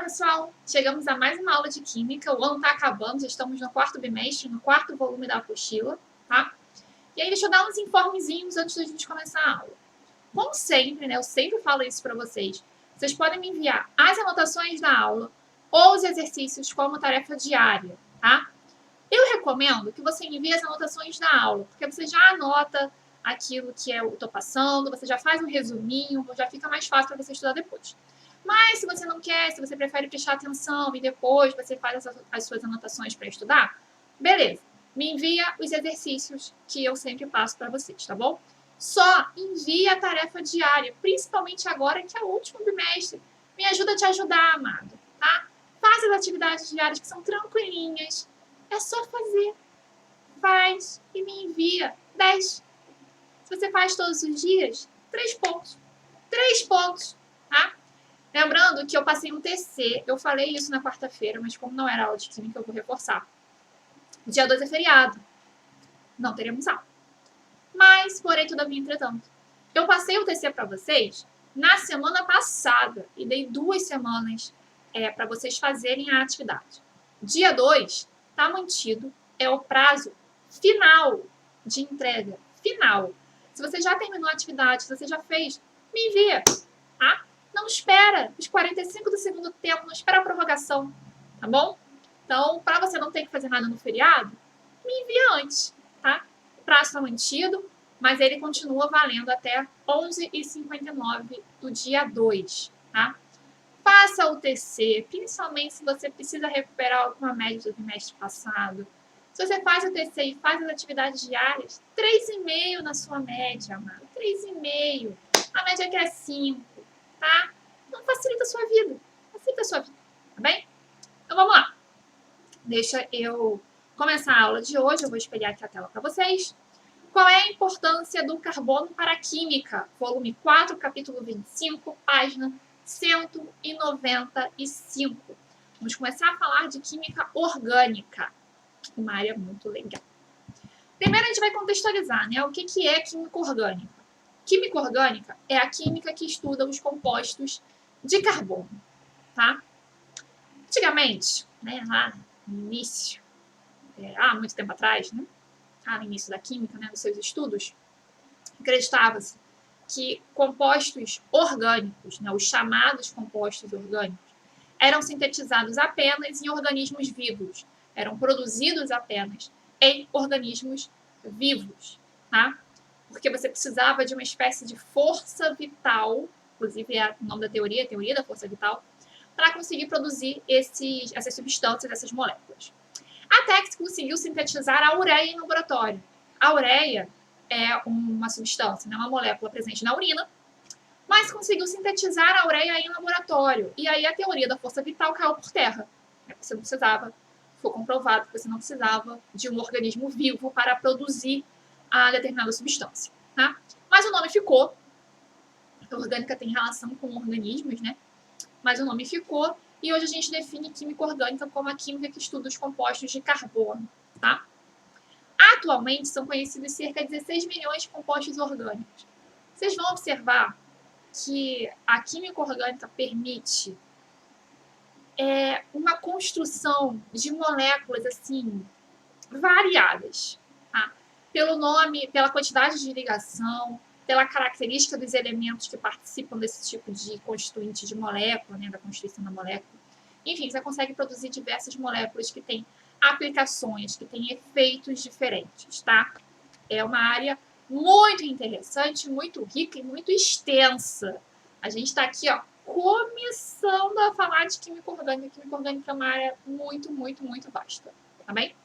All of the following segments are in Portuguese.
pessoal! Chegamos a mais uma aula de Química. O ano está acabando, já estamos no quarto bimestre, no quarto volume da apostila, tá? E aí deixa eu dar uns informezinhos antes da gente começar a aula. Como sempre, né, eu sempre falo isso para vocês, vocês podem me enviar as anotações da aula ou os exercícios como tarefa diária, tá? Eu recomendo que você envie as anotações da aula, porque você já anota aquilo que eu estou passando, você já faz um resuminho, já fica mais fácil para você estudar depois. Mas se você não quer, se você prefere prestar atenção e depois você faz as suas anotações para estudar, beleza. Me envia os exercícios que eu sempre passo para vocês, tá bom? Só envia a tarefa diária, principalmente agora que é o último bimestre. Me ajuda a te ajudar, amado, tá? Faz as atividades diárias que são tranquilinhas. É só fazer. Faz e me envia 10. Se você faz todos os dias, 3 pontos. 3 pontos, tá? Lembrando que eu passei um TC, eu falei isso na quarta-feira, mas como não era aula de química, eu vou reforçar. Dia 2 é feriado. Não teremos aula. Mas, porém, todavia, entretanto, eu passei o TC para vocês na semana passada e dei 2 semanas para vocês fazerem a atividade. Dia 2 está mantido, é o prazo final de entrega. Final. Se você já terminou a atividade, se você já fez, me envia, tá? Não espera os 45 do segundo tempo, não espera a prorrogação, tá bom? Então, para você não ter que fazer nada no feriado, me envia antes, tá? O prazo está mantido, mas ele continua valendo até 11h59 do dia 2, tá? Faça o TC, principalmente se você precisa recuperar alguma média do bimestre passado. Se você faz o TC e faz as atividades diárias, 3,5 na sua média, amado. 3,5. A média aqui é 5, tá? Então facilita a sua vida. Facilita a sua vida, tá bem? Então vamos lá. Deixa eu começar a aula de hoje. Eu vou espelhar aqui a tela para vocês. Qual é a importância do carbono para a química? Volume 4, capítulo 25, página 195. Vamos começar a falar de química orgânica, uma área muito legal. Primeiro a gente vai contextualizar, né? O que é química orgânica? Química orgânica é a química que estuda os compostos de carbono, tá? Antigamente, né, lá no início, há muito tempo atrás, né? No início da química, né, dos seus estudos, acreditava-se que compostos orgânicos, né, os chamados compostos orgânicos, eram sintetizados apenas em organismos vivos, eram produzidos apenas em organismos vivos, tá? Porque você precisava de uma espécie de força vital, inclusive é o nome da teoria, a teoria da força vital, para conseguir produzir essas substâncias, essas moléculas. Até que se conseguiu sintetizar a ureia em laboratório. A ureia é uma substância, né, uma molécula presente na urina, mas conseguiu sintetizar a ureia em laboratório. E aí a teoria da força vital caiu por terra. Você não precisava, foi comprovado que você não precisava de um organismo vivo para produzir a determinada substância, tá? Mas o nome ficou. A orgânica tem relação com organismos, né? Mas o nome ficou. E hoje a gente define química orgânica como a química que estuda os compostos de carbono, tá? Atualmente são conhecidos cerca de 16 milhões de compostos orgânicos. Vocês vão observar que a química orgânica permite uma construção de moléculas assim variadas, tá? Pelo nome, pela quantidade de ligação, pela característica dos elementos que participam desse tipo de constituinte de molécula, né, da constituição da molécula. Enfim, você consegue produzir diversas moléculas que têm aplicações, que têm efeitos diferentes, tá? É uma área muito interessante, muito rica e muito extensa. A gente está aqui, ó, começando a falar de química orgânica. Química orgânica é uma área muito, muito, muito vasta, tá bem?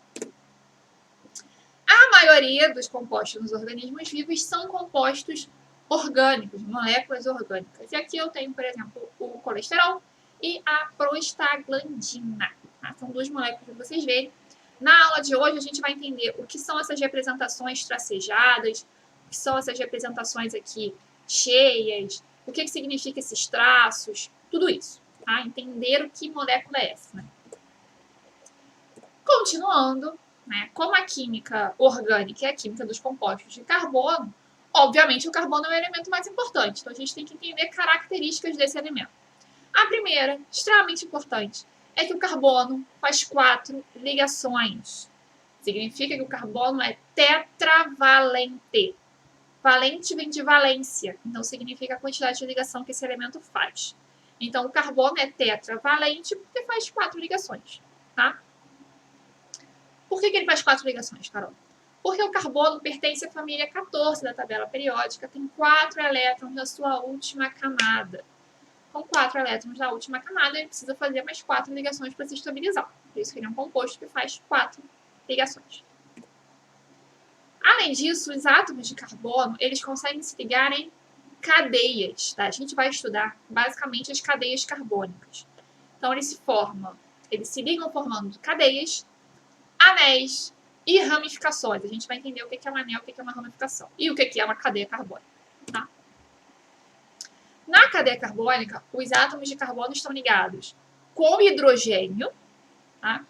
A maioria dos compostos nos organismos vivos são compostos orgânicos, moléculas orgânicas. E aqui eu tenho, por exemplo, o colesterol e a prostaglandina. Tá? São duas moléculas que vocês verem. Na aula de hoje a gente vai entender o que são essas representações tracejadas, o que são essas representações aqui cheias, o que significa esses traços, tudo isso. Tá? Entender o que molécula é essa. Né? Continuando, né, como a química orgânica é a química dos compostos de carbono, obviamente o carbono é o elemento mais importante, então a gente tem que entender características desse elemento. A primeira, extremamente importante, é que o carbono faz 4 ligações. Significa que o carbono é tetravalente. Valente vem de valência, então significa a quantidade de ligação que esse elemento faz. Então, o carbono é tetravalente porque faz 4 ligações, tá? Por que ele faz 4 ligações, Carol? Porque o carbono pertence à família 14 da tabela periódica, tem 4 elétrons na sua última camada. Com 4 elétrons na última camada, ele precisa fazer mais 4 ligações para se estabilizar. Por isso que ele é um composto que faz 4 ligações. Além disso, os átomos de carbono, eles conseguem se ligar em cadeias, tá? A gente vai estudar basicamente as cadeias carbônicas. Então, eles se ligam formando cadeias, anéis e ramificações. A gente vai entender o que é um anel, o que é uma ramificação e o que é uma cadeia carbônica, tá? Na cadeia carbônica, os átomos de carbono estão ligados com hidrogênio, tá?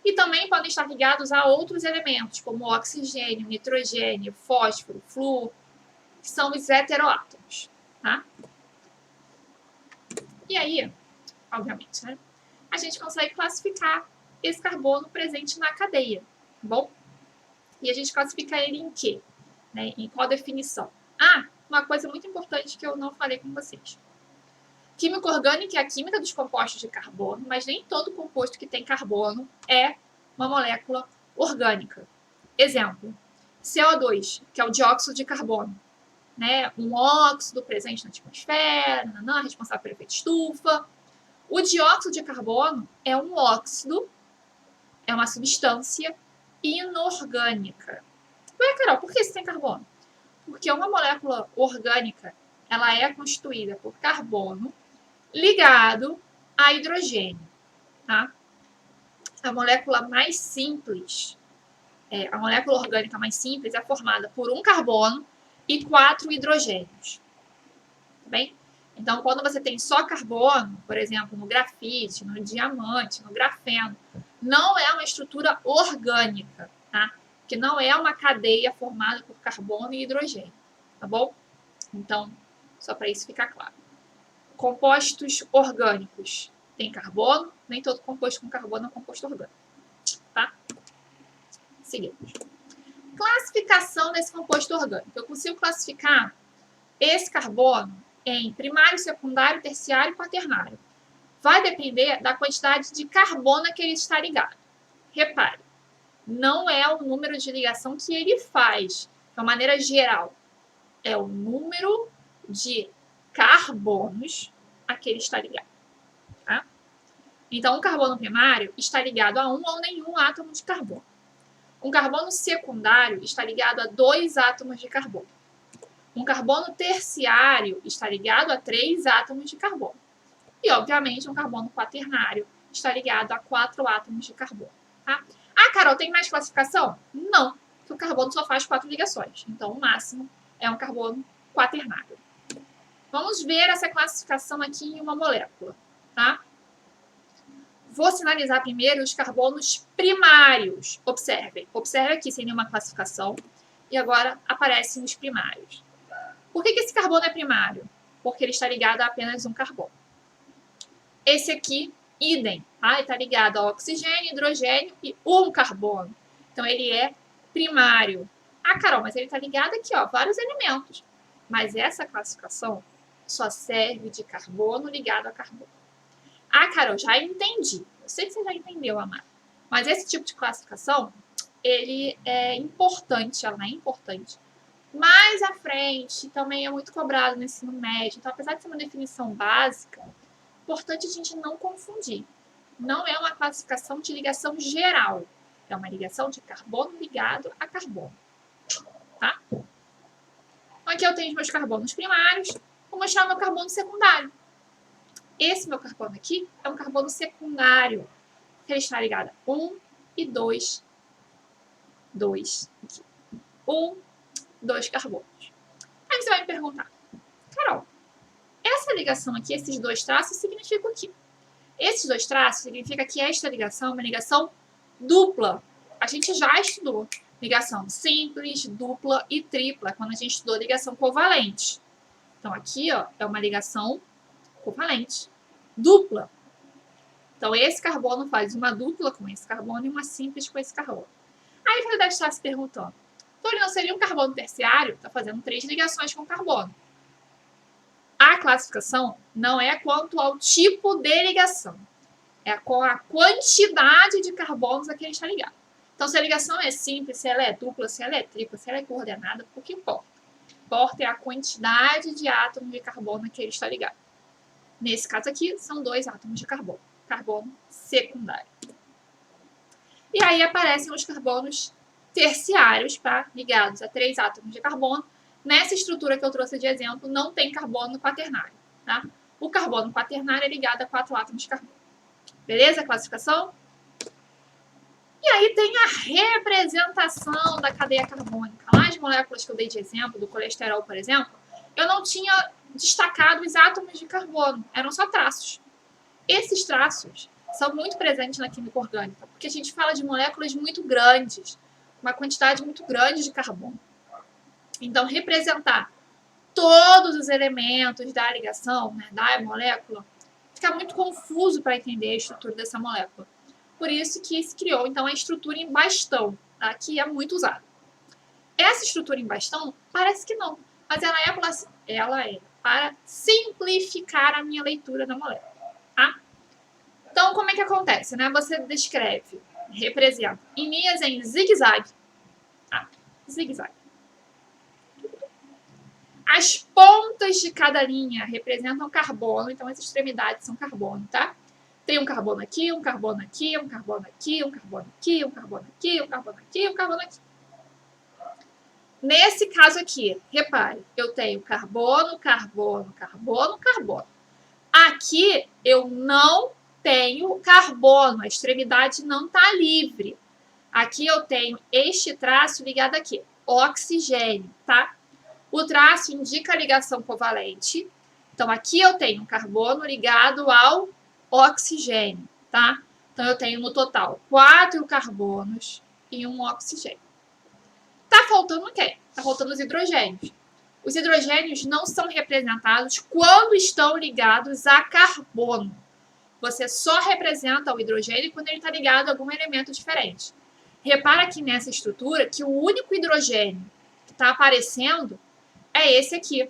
E também podem estar ligados a outros elementos, como oxigênio, nitrogênio, fósforo, flúor, que são os heteroátomos, tá? E aí, obviamente, né, a gente consegue classificar esse carbono presente na cadeia, tá bom? E a gente classifica ele em quê? Né? Em qual definição? Uma coisa muito importante que eu não falei com vocês. Química orgânica é a química dos compostos de carbono, mas nem todo composto que tem carbono é uma molécula orgânica. Exemplo, CO2, que é o dióxido de carbono. Né? Um óxido presente na atmosfera, responsável pelo efeito estufa. O dióxido de carbono é um óxido, é uma substância inorgânica. Ué, Carol, por que isso tem carbono? Porque uma molécula orgânica, ela é constituída por carbono ligado a hidrogênio, tá? A molécula mais simples, a molécula orgânica mais simples é formada por um carbono e 4 hidrogênios, tá bem? Então, quando você tem só carbono, por exemplo, no grafite, no diamante, no grafeno, não é uma estrutura orgânica, tá? Que não é uma cadeia formada por carbono e hidrogênio, tá bom? Então, só para isso ficar claro. Compostos orgânicos tem carbono, nem todo composto com carbono é um composto orgânico, tá? Seguimos. Classificação desse composto orgânico. Eu consigo classificar esse carbono em primário, secundário, terciário e quaternário. Vai depender da quantidade de carbono que ele está ligado. Repare, não é o número de ligação que ele faz, de uma maneira geral. É o número de carbonos a que ele está ligado. Tá? Então, um carbono primário está ligado a um ou nenhum átomo de carbono. Um carbono secundário está ligado a 2 átomos de carbono. Um carbono terciário está ligado a 3 átomos de carbono. E, obviamente, um carbono quaternário está ligado a 4 átomos de carbono. Tá? Carol, tem mais classificação? Não, porque o carbono só faz 4 ligações. Então, o máximo é um carbono quaternário. Vamos ver essa classificação aqui em uma molécula. Tá? Vou sinalizar primeiro os carbonos primários. Observe aqui sem nenhuma classificação. E agora aparecem os primários. Por que esse carbono é primário? Porque ele está ligado a apenas um carbono. Esse aqui, idem, tá? Ele está ligado a oxigênio, hidrogênio e um carbono. Então, ele é primário. Carol, mas ele está ligado aqui, ó, vários elementos. Mas essa classificação só serve de carbono ligado a carbono. Carol, já entendi. Eu sei que você já entendeu, Amar. Mas esse tipo de classificação, ele é importante, ela é importante. Mais à frente, também é muito cobrado no ensino médio. Então, apesar de ser uma definição básica, é importante a gente não confundir. Não é uma classificação de ligação geral. É uma ligação de carbono ligado a carbono. Tá? Então, aqui eu tenho os meus carbonos primários. Vou mostrar o meu carbono secundário. Esse meu carbono aqui é um carbono secundário. Porque ele está ligado a 1 e 2. 2 aqui. 1, 2 carbonos. Aí você vai me perguntar, Carol, essa ligação aqui, esses 2 traços, significam o quê? Esses 2 traços significam que esta ligação é uma ligação dupla. A gente já estudou ligação simples, dupla e tripla, quando a gente estudou ligação covalente. Então, aqui ó, é uma ligação covalente. dupla. Então, esse carbono faz uma dupla com esse carbono e uma simples com esse carbono. Aí você deve estar se perguntando, não seria um carbono terciário? Está fazendo 3 ligações com carbono. A classificação não é quanto ao tipo de ligação, é com a quantidade de carbonos a que ele está ligado. Então, se a ligação é simples, se ela é dupla, se ela é tripla, se ela é coordenada, o que importa? Importa é a quantidade de átomos de carbono a que ele está ligado. Nesse caso aqui, são 2 átomos de carbono secundário. E aí aparecem os carbonos terciários, ligados a 3 átomos de carbono. Nessa estrutura que eu trouxe de exemplo, não tem carbono quaternário. Tá? O carbono quaternário é ligado a 4 átomos de carbono. Beleza? A classificação? E aí tem a representação da cadeia carbônica. Lá as moléculas que eu dei de exemplo, do colesterol, por exemplo, eu não tinha destacado os átomos de carbono, eram só traços. Esses traços são muito presentes na química orgânica, porque a gente fala de moléculas muito grandes, uma quantidade muito grande de carbono. Então, representar todos os elementos da ligação, né, da molécula, fica muito confuso para entender a estrutura dessa molécula. Por isso que se criou, então, a estrutura em bastão, tá, que é muito usada. Essa estrutura em bastão, parece que não, mas ela é para simplificar a minha leitura da molécula. Tá? Então, como é que acontece? Né? Você descreve, representa em linhas em zigue-zague. Tá? Zigue-zague. As pontas de cada linha representam carbono, então as extremidades são carbono, tá? Tem um carbono aqui, um carbono aqui, um carbono aqui, um carbono aqui, um carbono aqui, um carbono aqui, um carbono aqui. Nesse caso aqui, repare, eu tenho carbono, carbono, carbono, carbono. Aqui eu não tenho carbono, a extremidade não está livre. Aqui eu tenho este traço ligado aqui, oxigênio, tá? O traço indica a ligação covalente. Então, aqui eu tenho um carbono ligado ao oxigênio, tá? Então, eu tenho no total 4 carbonos e um oxigênio. Tá faltando o quê? Tá faltando os hidrogênios. Os hidrogênios não são representados quando estão ligados a carbono. Você só representa o hidrogênio quando ele está ligado a algum elemento diferente. Repara aqui nessa estrutura que o único hidrogênio que está aparecendo é esse aqui,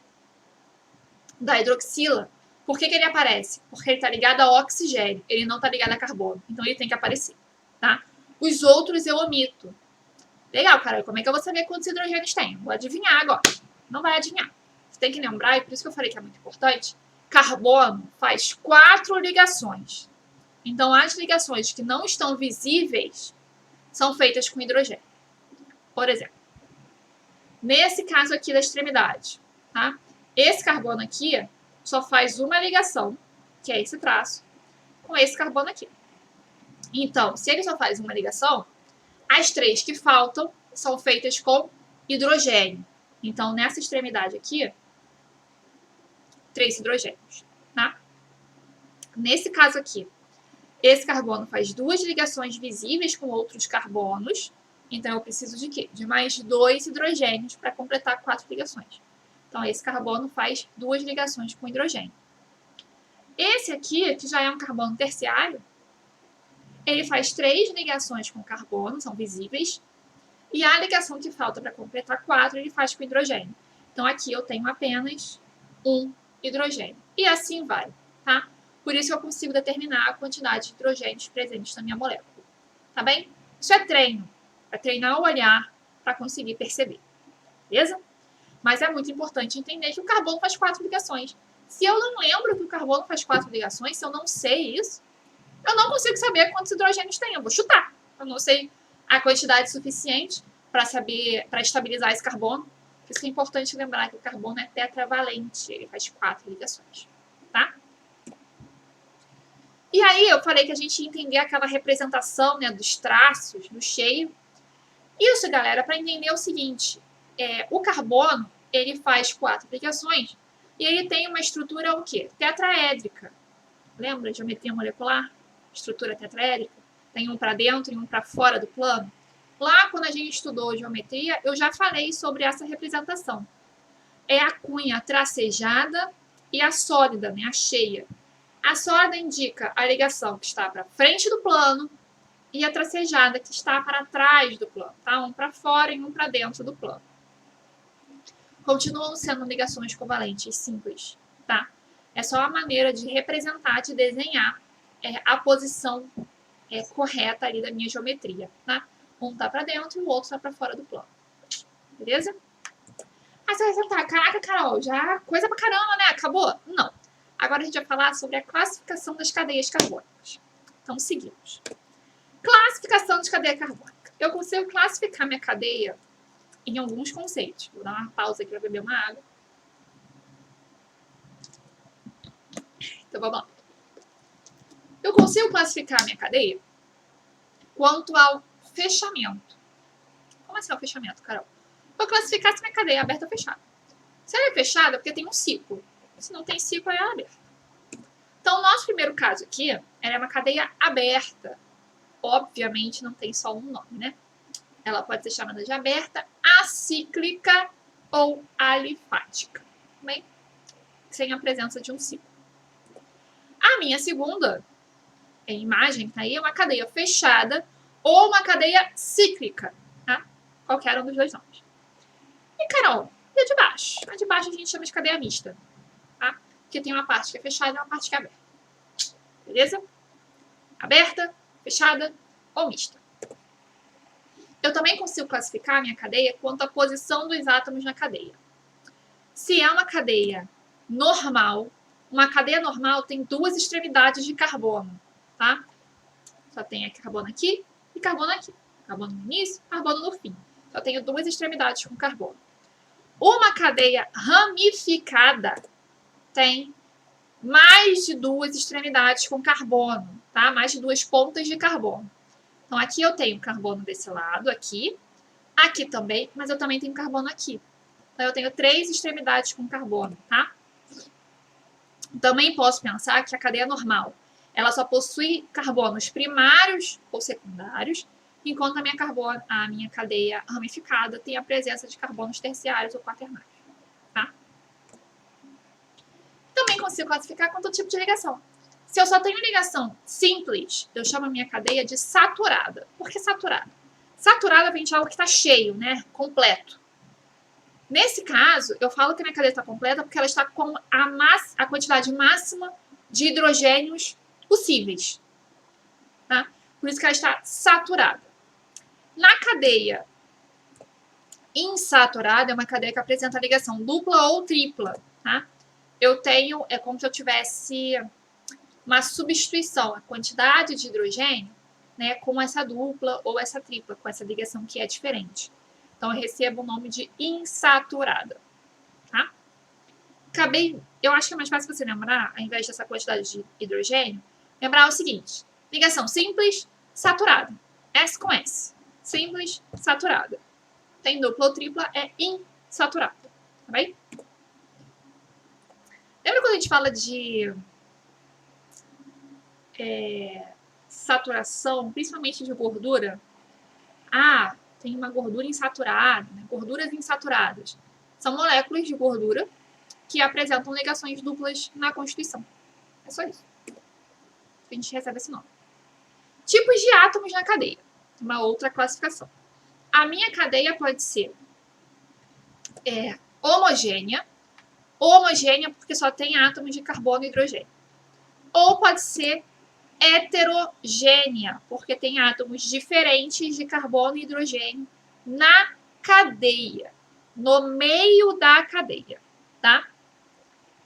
da hidroxila. Por que ele aparece? Porque ele está ligado a oxigênio, ele não está ligado a carbono. Então ele tem que aparecer, tá? Os outros eu omito. Legal, cara, como é que eu vou saber quantos hidrogênios tem? Vou adivinhar agora. Não vai adivinhar. Você tem que lembrar, e por isso que eu falei que é muito importante, carbono faz 4 ligações. Então, as ligações que não estão visíveis são feitas com hidrogênio. Por exemplo, nesse caso aqui da extremidade, tá? Esse carbono aqui só faz uma ligação, que é esse traço, com esse carbono aqui. Então, se ele só faz uma ligação, as 3 que faltam são feitas com hidrogênio. Então, nessa extremidade aqui, 3 hidrogênios, tá? Nesse caso aqui, esse carbono faz 2 ligações visíveis com outros carbonos. Então, eu preciso de quê? De mais 2 hidrogênios para completar 4 ligações. Então, esse carbono faz 2 ligações com hidrogênio. Esse aqui, que já é um carbono terciário, ele faz 3 ligações com carbono, são visíveis. E a ligação que falta para completar 4, ele faz com hidrogênio. Então, aqui eu tenho apenas um hidrogênio. E assim vai, tá? Por isso eu consigo determinar a quantidade de hidrogênios presentes na minha molécula. Tá bem? Isso é treino. É treinar o olhar para conseguir perceber. Beleza? Mas é muito importante entender que o carbono faz 4 ligações. Se eu não lembro que o carbono faz 4 ligações, se eu não sei isso, eu não consigo saber quantos hidrogênios tem. Eu vou chutar. Eu não sei a quantidade suficiente para saber, para estabilizar esse carbono. Por isso é importante lembrar que o carbono é tetravalente. Ele faz 4 ligações. Tá? E aí eu falei que a gente ia entender aquela representação, né, dos traços, do cheio. Isso, galera, para entender o seguinte. O carbono, ele faz 4 ligações e ele tem uma estrutura o quê? Tetraédrica. Lembra de geometria molecular? Estrutura tetraédrica? Tem um para dentro e um para fora do plano. Lá, quando a gente estudou geometria, eu já falei sobre essa representação. É a cunha tracejada e a sólida, né, a cheia. A solda indica a ligação que está para frente do plano e a tracejada que está para trás do plano, tá? Um para fora e um para dentro do plano. Continuam sendo ligações covalentes simples, tá? É só a maneira de representar, de desenhar a posição correta ali da minha geometria, tá? Um tá para dentro e o outro tá para fora do plano. Beleza? Aí você vai sentar, caraca, Carol, já coisa pra caramba, né? Acabou? Não. Agora a gente vai falar sobre a classificação das cadeias carbônicas. Então, seguimos. Classificação de cadeia carbônica. Eu consigo classificar minha cadeia em alguns conceitos. Vou dar uma pausa aqui para beber uma água. Então, vamos lá. Eu consigo classificar minha cadeia quanto ao fechamento. Como assim é o fechamento, Carol? Vou classificar se minha cadeia é aberta ou fechada. Se ela é fechada, é porque tem um ciclo. Se não tem ciclo, ela é aberta. Então, o nosso primeiro caso aqui, ela é uma cadeia aberta. Obviamente, não tem só um nome, né? Ela pode ser chamada de aberta, acíclica ou alifática. Bem, sem a presença de um ciclo. A minha segunda imagem aí é uma cadeia fechada ou uma cadeia cíclica, tá? Qualquer um dos dois nomes. E, Carol, e a de baixo? A de baixo a gente chama de cadeia mista, tá? Porque tem uma parte que é fechada e uma parte que é aberta. Beleza? Aberta, fechada ou mista. Eu também consigo classificar a minha cadeia quanto à posição dos átomos na cadeia. Se é uma cadeia normal tem duas extremidades de carbono, tá? Só tem carbono aqui e carbono aqui. Carbono no início, carbono no fim. Só tenho duas extremidades com carbono. Uma cadeia ramificada tem mais de duas extremidades com carbono, tá? Mais de duas pontas de carbono. Então, aqui eu tenho carbono desse lado, aqui também, mas eu também tenho carbono aqui. Então, eu tenho três extremidades com carbono, tá? Também posso pensar que a cadeia normal, ela só possui carbonos primários ou secundários, enquanto a minha cadeia ramificada tem a presença de carbonos terciários ou quaternários, tá? Também consigo classificar quanto tipo de ligação. Se eu só tenho ligação simples, eu chamo a minha cadeia de saturada. Por que saturada? Saturada vem de algo que está cheio, né? Completo. Nesse caso, eu falo que a minha cadeia está completa porque ela está com a quantidade máxima de hidrogênios possíveis. Tá? Por isso que ela está saturada. Na cadeia insaturada, é uma cadeia que apresenta ligação dupla ou tripla. Tá? Eu tenho, é como se eu tivesse uma substituição, a quantidade de hidrogênio, né, com essa dupla ou essa tripla, com essa ligação que é diferente. Então, eu recebo o nome de insaturada, tá? Eu acho que é mais fácil você lembrar, ao invés dessa quantidade de hidrogênio, lembrar o seguinte, ligação simples, saturada, S com S, simples, saturada. Tem dupla ou tripla, é insaturada, tá bem? Lembra quando a gente fala de saturação, principalmente de gordura? Tem uma gordura insaturada, né? Gorduras insaturadas. São moléculas de gordura que apresentam ligações duplas na constituição. É só isso. A gente recebe esse nome. Tipos de átomos na cadeia. Uma outra classificação. A minha cadeia pode ser homogênea. Homogênea porque só tem átomos de carbono e hidrogênio. Ou pode ser heterogênea, porque tem átomos diferentes de carbono e hidrogênio na cadeia, no meio da cadeia, tá?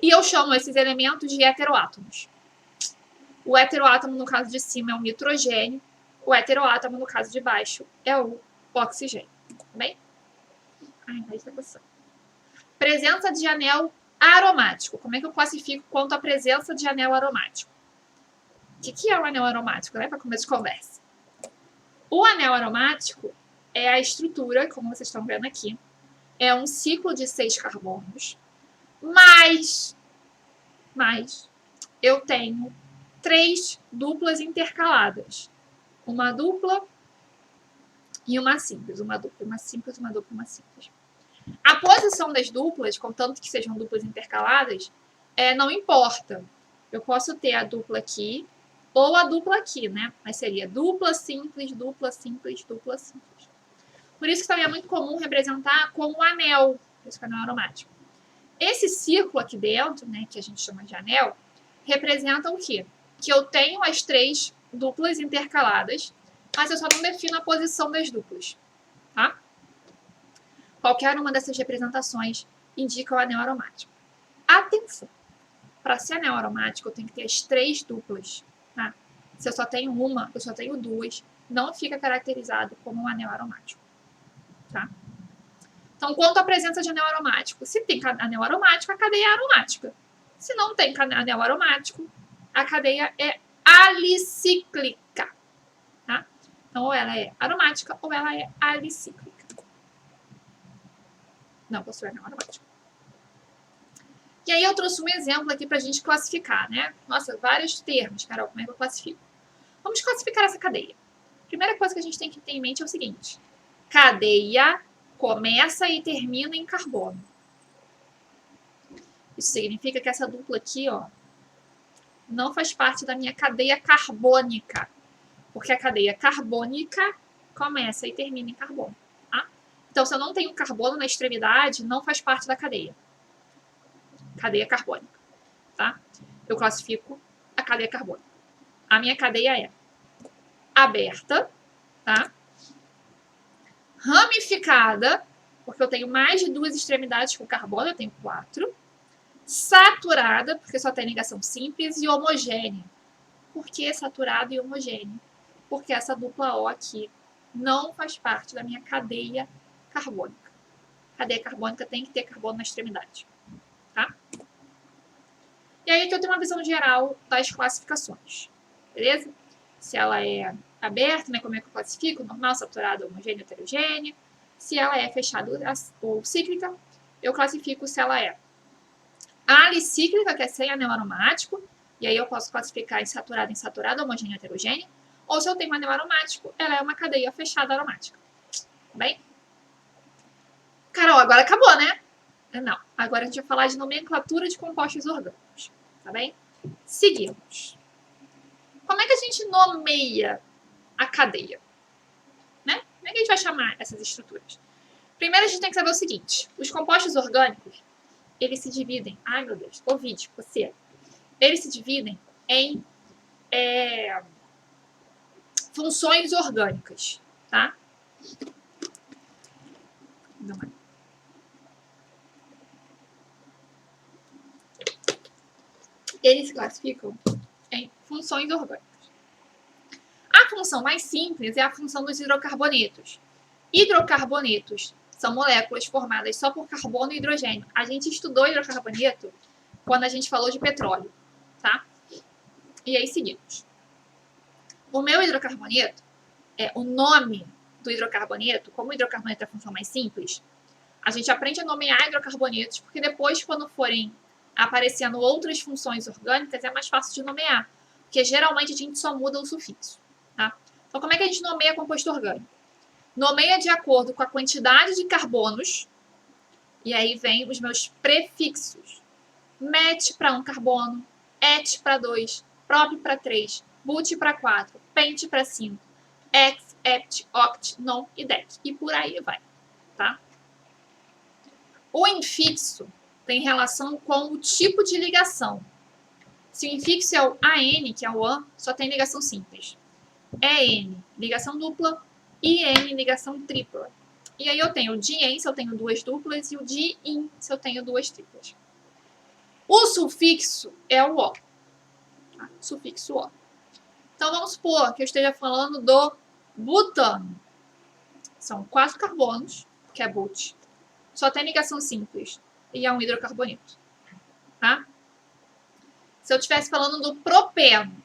E eu chamo esses elementos de heteroátomos. O heteroátomo, no caso de cima, é o nitrogênio, o heteroátomo, no caso de baixo, é o oxigênio, tá bem? Presença de anel aromático. Como é que eu classifico quanto à presença de anel aromático? O que é o anel aromático, né? Para começo de conversa. O anel aromático é a estrutura, como vocês estão vendo aqui. É um ciclo de 6 carbonos. Mas eu tenho 3 duplas intercaladas. Uma dupla e uma simples. Uma dupla, uma simples, uma dupla, uma simples. A posição das duplas, contanto que sejam duplas intercaladas, não importa. Eu posso ter a dupla aqui ou a dupla aqui, né? Mas seria dupla simples, dupla simples, dupla simples. Por isso que também é muito comum representar como anel, esse anel aromático. Esse círculo aqui dentro, né, que a gente chama de anel, representa o quê? Que eu tenho as 3 duplas intercaladas, mas eu só não defino a posição das duplas, tá? Qualquer uma dessas representações indica o anel aromático. Atenção! Para ser anel aromático, eu tenho que ter as 3 duplas, tá? Se eu só tenho uma, eu só tenho 2, não fica caracterizado como um anel aromático, tá? Então, quanto à presença de anel aromático? Se tem anel aromático, a cadeia é aromática. Se não tem anel aromático, a cadeia é alicíclica, tá? Então, ou ela é aromática ou ela é alicíclica. Não possui anel aromático. E aí eu trouxe um exemplo aqui para a gente classificar, né? Nossa, vários termos, Carol, como é que eu classifico? Vamos classificar essa cadeia. A primeira coisa que a gente tem que ter em mente é o seguinte. Cadeia começa e termina em carbono. Isso significa que essa dupla aqui, ó, não faz parte da minha cadeia carbônica. Porque a cadeia carbônica começa e termina em carbono, tá? Então, se eu não tenho carbono na extremidade, não faz parte da cadeia. Cadeia carbônica, tá? Eu classifico a cadeia carbônica. A minha cadeia é aberta, tá? Ramificada, porque eu tenho mais de 2 extremidades com carbono, eu tenho 4. Saturada, porque só tem ligação simples, e homogênea. Por que saturado e homogêneo? Porque essa dupla O aqui não faz parte da minha cadeia carbônica. Cadeia carbônica tem que ter carbono na extremidade, tá? E aí aqui eu tenho uma visão geral das classificações, beleza? Se ela é aberta, né, como é que eu classifico? Normal, saturada, homogênea, heterogênea. Se ela é fechada ou cíclica, eu classifico se ela é alicíclica, que é sem anel aromático, e aí eu posso classificar insaturada, homogênea, heterogênea. Ou se eu tenho um anel aromático, ela é uma cadeia fechada aromática. Tá bem? Carol, agora acabou, né? Não. Agora a gente vai falar de nomenclatura de compostos orgânicos. Tá bem? Seguimos. Como é que a gente nomeia a cadeia? Né? Como é que a gente vai chamar essas estruturas? Primeiro a gente tem que saber o seguinte. Os compostos orgânicos, eles se dividem... Ai, meu Deus. Ouvinte, você. Eles se dividem em funções orgânicas, tá? Eles se classificam em funções orgânicas. A função mais simples é a função dos hidrocarbonetos. Hidrocarbonetos são moléculas formadas só por carbono e hidrogênio. A gente estudou hidrocarboneto quando a gente falou de petróleo, tá? E aí seguimos. O meu hidrocarboneto, o nome do hidrocarboneto, como o hidrocarboneto é a função mais simples, a gente aprende a nomear hidrocarbonetos, porque depois, quando forem aparecendo outras funções orgânicas, é mais fácil de nomear, porque geralmente a gente só muda o sufixo, tá? Então, como é que a gente nomeia composto orgânico? Nomeia de acordo com a quantidade de carbonos, e aí vem os meus prefixos. Met para 1 carbono, et para 2, prop para 3, but para 4, pent para 5, ex, ept, oct, non e dec. E por aí vai, tá? O infixo tem relação com o tipo de ligação. Se o infixo é o AN, que é o AN, só tem ligação simples. EN, ligação dupla, IN, ligação tripla. E aí eu tenho o dien, se eu tenho 2 duplas, e o diin, se eu tenho 2 triplas. O sufixo é o O. Tá? Sufixo O. Então vamos supor que eu esteja falando do butano. São 4 carbonos, que é but. Só tem ligação simples. E é um hidrocarboneto. Tá? Se eu estivesse falando do propeno,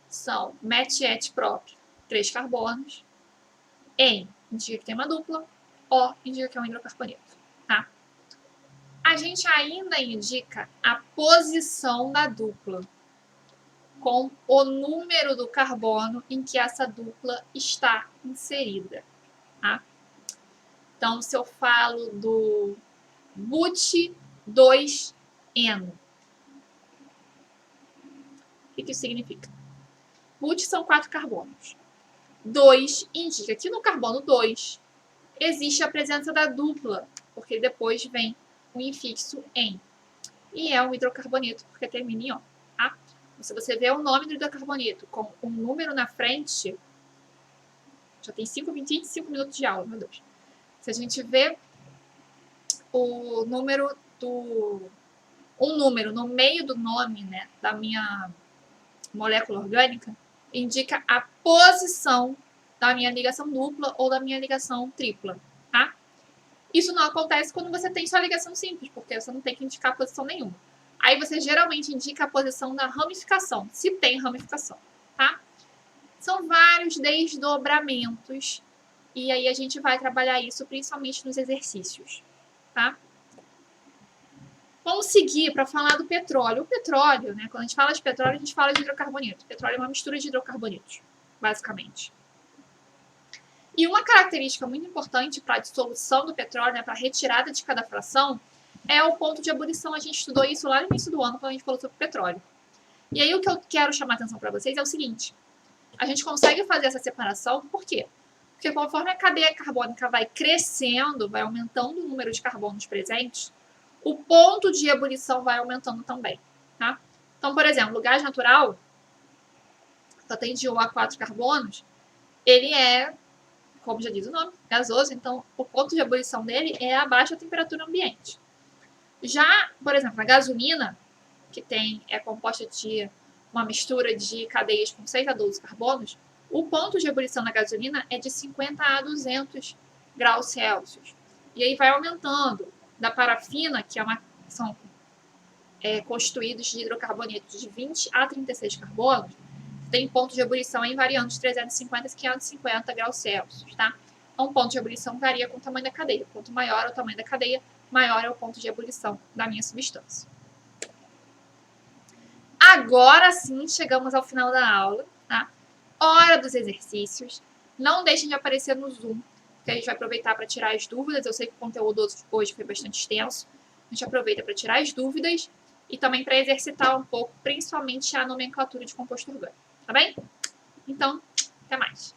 são met, et, prop, 3 carbonos. En indica que tem uma dupla. O indica que é um hidrocarboneto. Tá? A gente ainda indica a posição da dupla com o número do carbono em que essa dupla está inserida. Tá? Então, se eu falo do but 2N, O que isso significa? But são 4 carbonos. 2 indica que no carbono 2 existe a presença da dupla, porque depois vem o infixo em. E é um hidrocarboneto, porque termina em on. Tá? Se você vê o nome do hidrocarboneto com um número na frente, já tem 25 minutos de aula, meu Deus. Se a gente vê o número um número no meio do nome, né, da minha molécula orgânica, indica a posição da minha ligação dupla ou da minha ligação tripla, tá? Isso não acontece quando você tem só ligação simples, porque você não tem que indicar posição nenhuma. Aí você geralmente indica a posição da ramificação, se tem ramificação, tá? São vários desdobramentos e aí a gente vai trabalhar isso principalmente nos exercícios, tá? Vamos seguir para falar do petróleo. O petróleo, né, quando a gente fala de petróleo, a gente fala de hidrocarboneto. O petróleo é uma mistura de hidrocarbonetos, basicamente. E uma característica muito importante para a dissolução do petróleo, né, para a retirada de cada fração, é o ponto de ebulição. A gente estudou isso lá no início do ano, quando a gente falou sobre petróleo. E aí o que eu quero chamar a atenção para vocês é o seguinte. A gente consegue fazer essa separação, por quê? Porque conforme a cadeia carbônica vai crescendo, vai aumentando o número de carbonos presentes, o ponto de ebulição vai aumentando também, tá? Então, por exemplo, o gás natural, só tem de 1 a 4 carbonos, ele é, como já diz o nome, gasoso, então o ponto de ebulição dele é abaixo da temperatura ambiente. Já, por exemplo, a gasolina, que é composta de uma mistura de cadeias com 6 a 12 carbonos, o ponto de ebulição da gasolina é de 50 a 200 graus Celsius. E aí vai aumentando. Da parafina, que são constituídos de hidrocarbonetos de 20 a 36 carbonos, tem ponto de ebulição em variando de 350 a 550 graus Celsius, tá? Então, o ponto de ebulição varia com o tamanho da cadeia. Quanto maior é o tamanho da cadeia, maior é o ponto de ebulição da minha substância. Agora sim, chegamos ao final da aula, tá? Hora dos exercícios. Não deixem de aparecer no Zoom, que a gente vai aproveitar para tirar as dúvidas. Eu sei que o conteúdo hoje foi bastante extenso. A gente aproveita para tirar as dúvidas e também para exercitar um pouco, principalmente a nomenclatura de composto orgânico. Tá bem? Então, até mais.